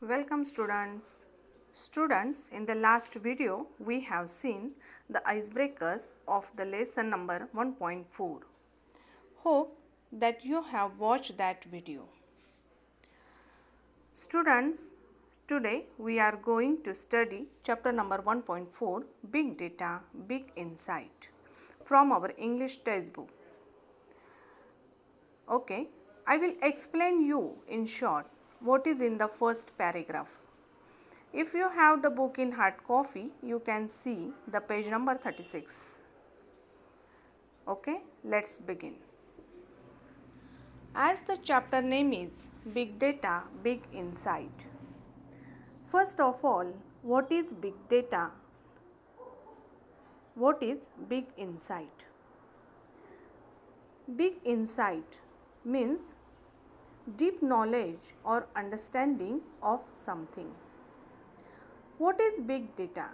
Welcome students. Students, in the last video we have seen the icebreakers of the lesson number 1.4. Hope that you have watched that video. Students, today we are going to study chapter number 1.4 Big Data, Big Insight from our English textbook. Okay, I will explain you in short what is in the first paragraph. If you have the book in hard copy, you can see the page number 36. Okay, let's begin. As the chapter name is Big Data, Big Insight. First of all, what is big data? What is big insight? Big insight means deep knowledge or understanding of something. What is big data?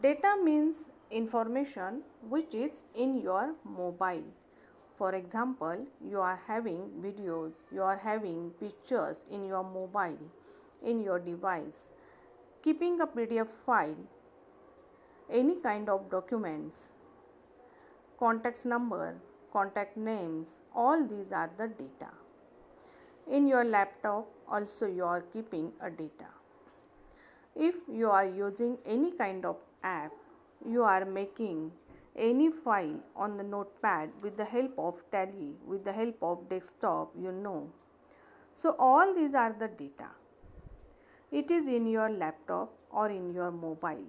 Data means information which is in your mobile. For example, you are having videos, you are having pictures in your mobile, in your device, keeping a PDF file, any kind of documents, contacts number, contact names, all these are the data. In your laptop also you are keeping a data. If you are using any kind of app, you are making any file on the notepad with the help of Tally, with the help of desktop, So all these are the data. It is in your laptop or in your mobile.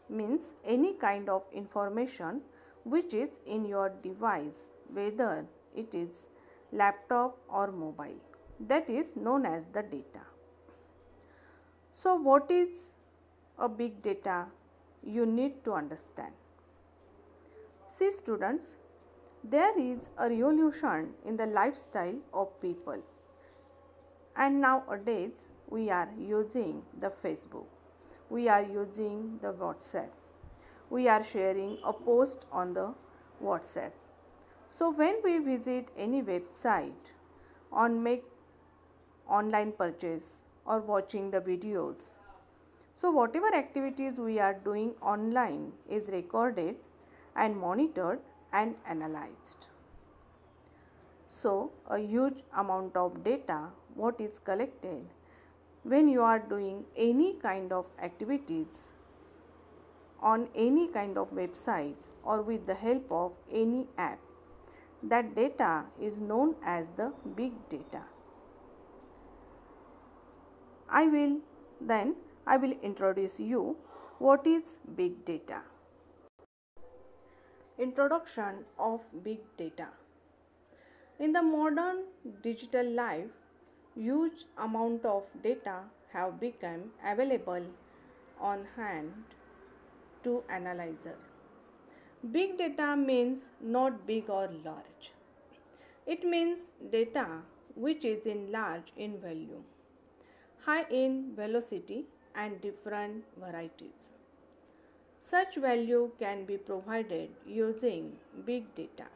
Means any kind of information which is in your device, whether it is laptop or mobile. That is known as the data. So what is a big data? You need to understand. See students, there is a revolution in the lifestyle of people, and nowadays we are using the Facebook, we are using the WhatsApp, we are sharing a post on the WhatsApp. So when we visit any website on make online purchase or watching the videos, so whatever activities we are doing online is recorded and monitored and analyzed. So a huge amount of data what is collected when you are doing any kind of activities on any kind of website or with the help of any app. That data is known as the big data. I will introduce you what is big data. Introduction of big data. In the modern digital life, huge amount of data have become available on hand to analyzer. Big data means not big or large. It means data which is in large in volume, high in velocity and different varieties. Such value can be provided using big data.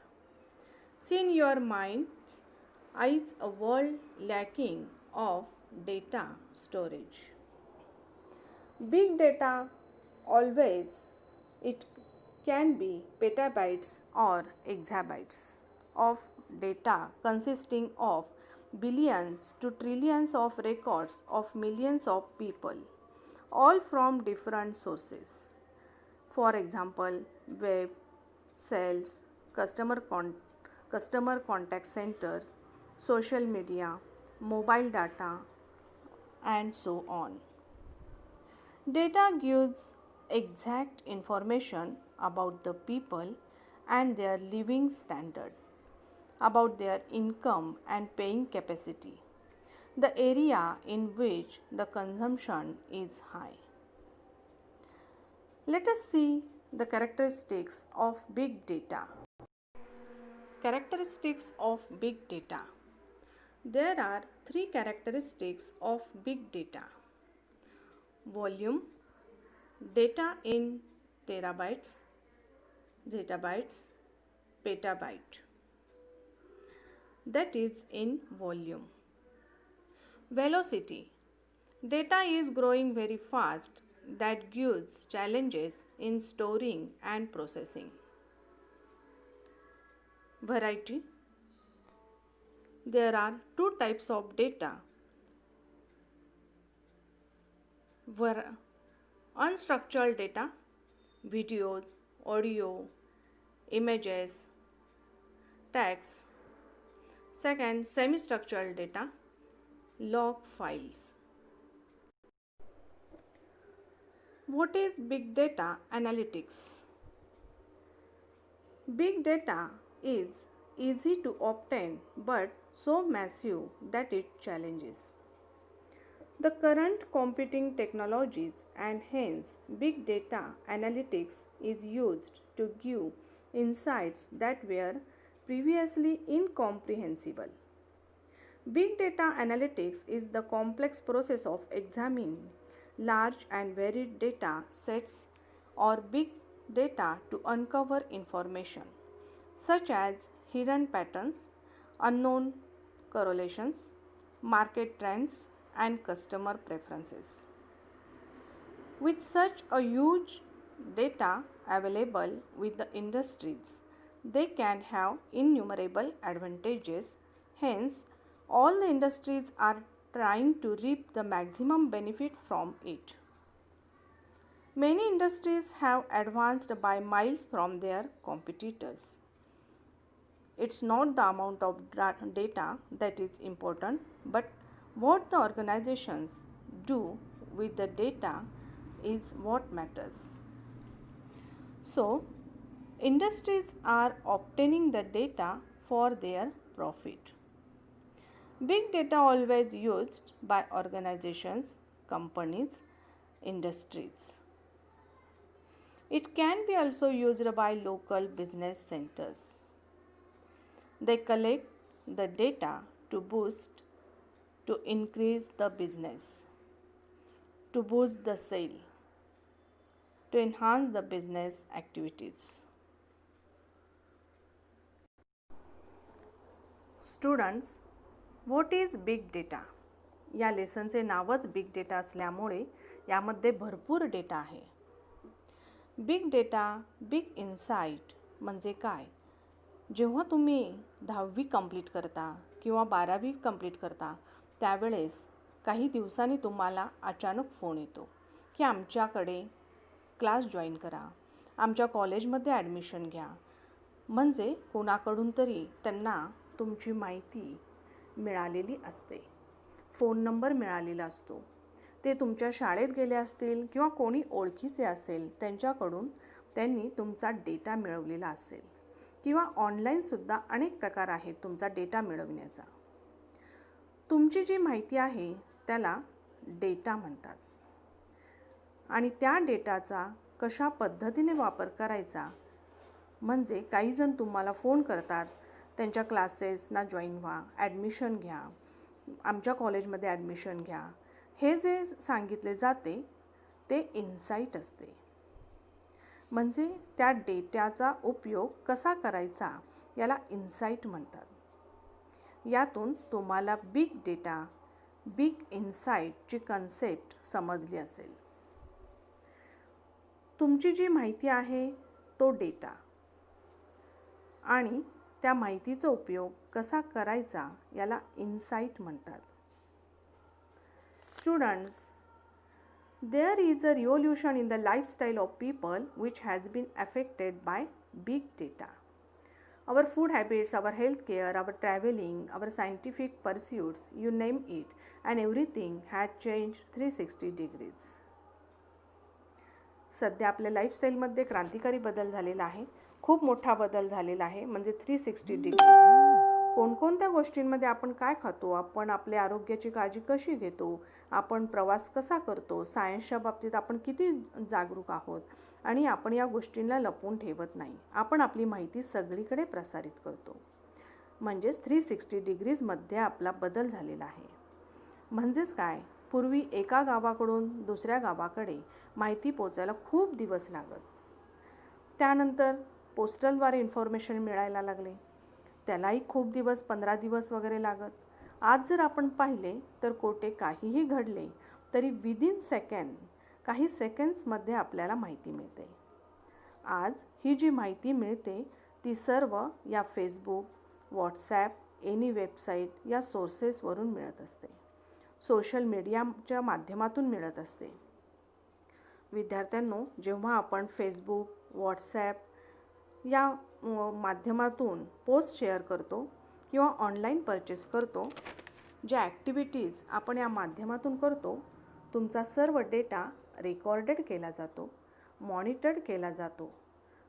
See in your mind is a world lacking of data storage. Big data always it can be petabytes or exabytes of data consisting of billions to trillions of records of millions of people, all from different sources. For example, web, sales, customer contact center, social media, mobile data, and so on. Data gives exact information about the people and their living standard, about their income and paying capacity, the area in which the consumption is high. Let us see the characteristics of big data. Characteristics of big data. There are three characteristics of big data. Volume, data in terabytes, zettabytes, petabyte. That is in volume. Velocity, Data is growing very fast, that gives challenges in storing and processing. Variety. There are two types of data: unstructured data, videos, audio, images, text. Second, semi-structured data, log files. What is big data analytics? Big data is easy to obtain but so massive that it challenges the current computing technologies, and hence big data analytics is used to give insights that were previously incomprehensible. Big data analytics is the complex process of examining large and varied data sets or big data to uncover information such as hidden patterns, unknown correlations, market trends, and customer preferences. With such a huge data available with the industries, they can have innumerable advantages. Hence, all the industries are trying to reap the maximum benefit from it. Many industries have advanced by miles from their competitors. It's not the amount of data that is important, but what the organizations do with the data is what matters. So, industries are obtaining the data for their profit. Big data always used by organizations, companies, industries. It can be also used by local business centers. They collect the data to increase the business, to boost the sale, to enhance the business activities. Students, what is big data? या लेसनचे नावच big data असल्यामुळे यामध्ये भरपूर data आहे. Big data, big insight म्हणजे काय? जेव्हा तुम्ही 10वी कंप्लीट करता किंवा 12वी कंप्लीट करता त्यावेळेस काही दिवसांनी तुम्हाला अचानक फोन येतो की आमच्याकडे क्लास जॉईन करा, आमच्या कॉलेजमध्ये ॲडमिशन घ्या. म्हणजे कोणाकडून तरी त्यांना तुमची माहिती मिळालेली असते, फोन नंबर मिळालेला असतो. ते तुमच्या शाळेत गेले असतील किंवा कोणी ओळखीचे असेल त्यांच्याकडून त्यांनी तुमचा डेटा मिळवलेला असेल किंवा ऑनलाईनसुद्धा अनेक प्रकार आहेत तुमचा डेटा मिळवण्याचा. तुमची जी माहिती आहे त्याला डेटा म्हणतात आणि त्या डेटाचा कशा पद्धतीने वापर करायचा म्हणजे काहीजण तुम्हाला फोन करतात, त्यांच्या क्लासेसना जॉईन व्हा, ॲडमिशन घ्या, आमच्या कॉलेजमध्ये ॲडमिशन घ्या. हे जे सांगितले जाते ते इन्साईट असते. म्हणजे त्या डेटाचा उपयोग कसा करायचा याला इन्साईट म्हणतात. यातून तुम्हाला बिग डेटा, बिग इन्साईटची कन्सेप्ट समजली असेल. तुमची जी माहिती आहे तो डेटा आणि त्या माहितीचा उपयोग कसा करायचा याला इन्साईट म्हणतात. Students, there is a revolution in the lifestyle of people which has been affected by big data. Our food habits, our healthcare, our traveling, our scientific pursuits, you name it, and everything has changed 360 degrees. सध्या आपल्या लाईफस्टाईलमध्ये क्रांतिकारी बदल झालेला आहे, खूप मोठा बदल झालेला आहे. म्हणजे 360 डिग्रीज. कोणकोणत्या गोष्टींमध्ये आपण काय खातो, आपण आपल्या आरोग्याची काळजी कशी घेतो, आपण प्रवास कसा करतो, सायन्सच्या बाबतीत आपण किती जागरूक आहोत आणि आपण या गोष्टींना लपवून ठेवत नाही. आपण आपली माहिती सगळीकडे प्रसारित करतो. म्हणजेच 360 डिग्रीजमध्ये आपला बदल झालेला आहे. म्हणजेच काय, पूर्वी एका गावाकडून दुसऱ्या गावाकडे माहिती पोचायला खूप दिवस लागत. त्यानंतर पोस्टलद्वारे इन्फॉर्मेशन मिळायला लागले, त्यालाही खूप दिवस, 15 दिवस वगैरे लागत. आज जर आपण पाहिले तर कोठे काहीही घडले तरी विदिन सेकंड, काही सेकंड्समध्ये आपल्याला माहिती मिळते. आज ही जी माहिती मिळते ती सर्व या फेसबुक, व्हॉट्सॲप, एनी वेबसाईट या सोर्सेसवरून मिळत असते. सोशल मीडियाच्या माध्यमातून मिळत असते. विद्यार्थ्यांनो, जेव्हा आपण फेसबुक, व्हॉट्सॲप या माध्यमातून पोस्ट शेअर करतो किंवा ऑनलाईन परचेस करतो, ज्या ॲक्टिव्हिटीज आपण या माध्यमातून करतो, तुमचा सर्व डेटा रेकॉर्डेड केला जातो, मॉनिटर्ड केला जातो.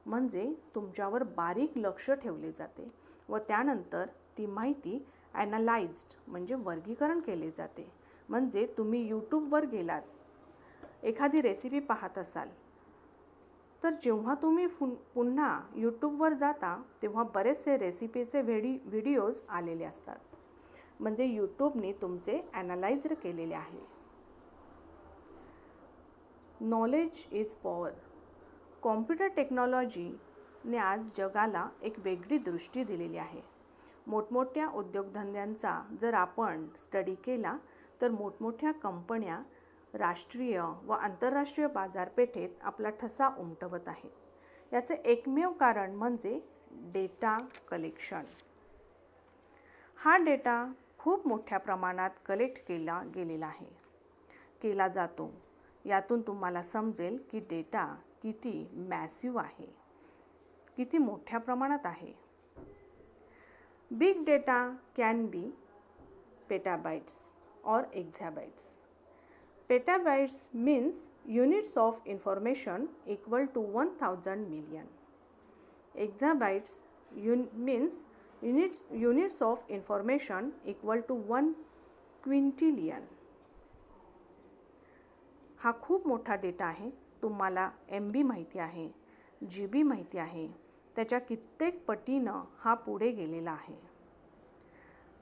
म्हणजे तुमच्यावर बारीक लक्ष ठेवले जाते व त्यानंतर ती माहिती ॲनालाइज्ड म्हणजे वर्गीकरण केले जाते. म्हणजे तुम्ही यूट्यूबवर गेलात, एखादी रेसिपी पाहत असाल, तर जेव्हा तुम्ही पुन्हा यूट्यूबवर जाता तेव्हा बरेचसे रेसिपीचे व्हिडिओज आलेले असतात. म्हणजे यूट्यूबने तुमचे ॲनालाइज्ड केलेले आहे. Knowledge is power. कॉम्प्युटर टेक्नॉलॉजीने आज जगाला एक वेगळी दृष्टी दिलेली आहे. मोठमोठ्या उद्योगधंद्यांचा जर आपण स्टडी केला तर मोठमोठ्या कंपन्या राष्ट्रीय व आंतरराष्ट्रीय बाजारपेठेत आपला ठसा उमटवत आहेत. याचे एकमेव कारण म्हणजे डेटा कलेक्शन. हा डेटा खूप मोठ्या प्रमाणात कलेक्ट केला जातो. यातून तुम्हाला समजेल की डेटा किती मॅसिव्ह आहे, किती मोठ्या प्रमाणात आहे. Big data can be petabytes or exabytes. Petabytes means units of information equal to 1000 million. Exabytes means units of information equal to 1 quintillion. हा खूप मोठा डेटा आहे. तुम्हाला MB माहिती आहे, GB माहिती आहे, त्याच्या कित्येक पटीनं हा पुढे गेलेला आहे.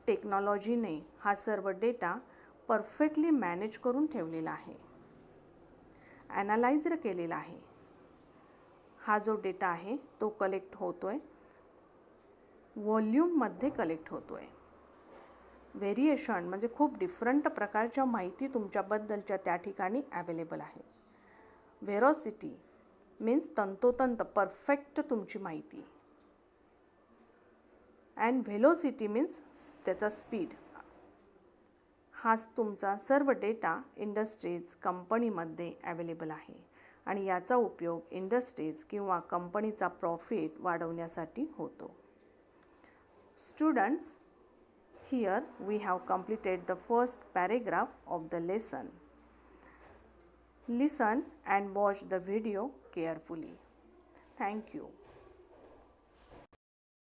टेक्नॉलॉजीने हा सर्व डेटा परफेक्टली मॅनेज करून ठेवलेला आहे, ॲनालाइज्ड केलेला आहे. हा जो डेटा आहे तो कलेक्ट होतोय, व्हॉल्यूममध्ये कलेक्ट होतोय. व्हेरिएशन म्हणजे खूप डिफरंट प्रकारच्या माहिती तुमच्याबद्दलच्या त्या ठिकाणी अवेलेबल आहे. व्हेरोसिटी मीन्स तंतोतंत परफेक्ट तुमची माहिती. अँड व्हेलोसिटी मीन्स त्याचा स्पीड. हाच तुमचा सर्व डेटा इंडस्ट्रीज, कंपनीमध्ये अवेलेबल आहे आणि याचा उपयोग इंडस्ट्रीज किंवा कंपनीचा प्रॉफिट वाढवण्यासाठी होतो. Students, here we have completed the first paragraph of the lesson. Listen and watch the video carefully. Thank you.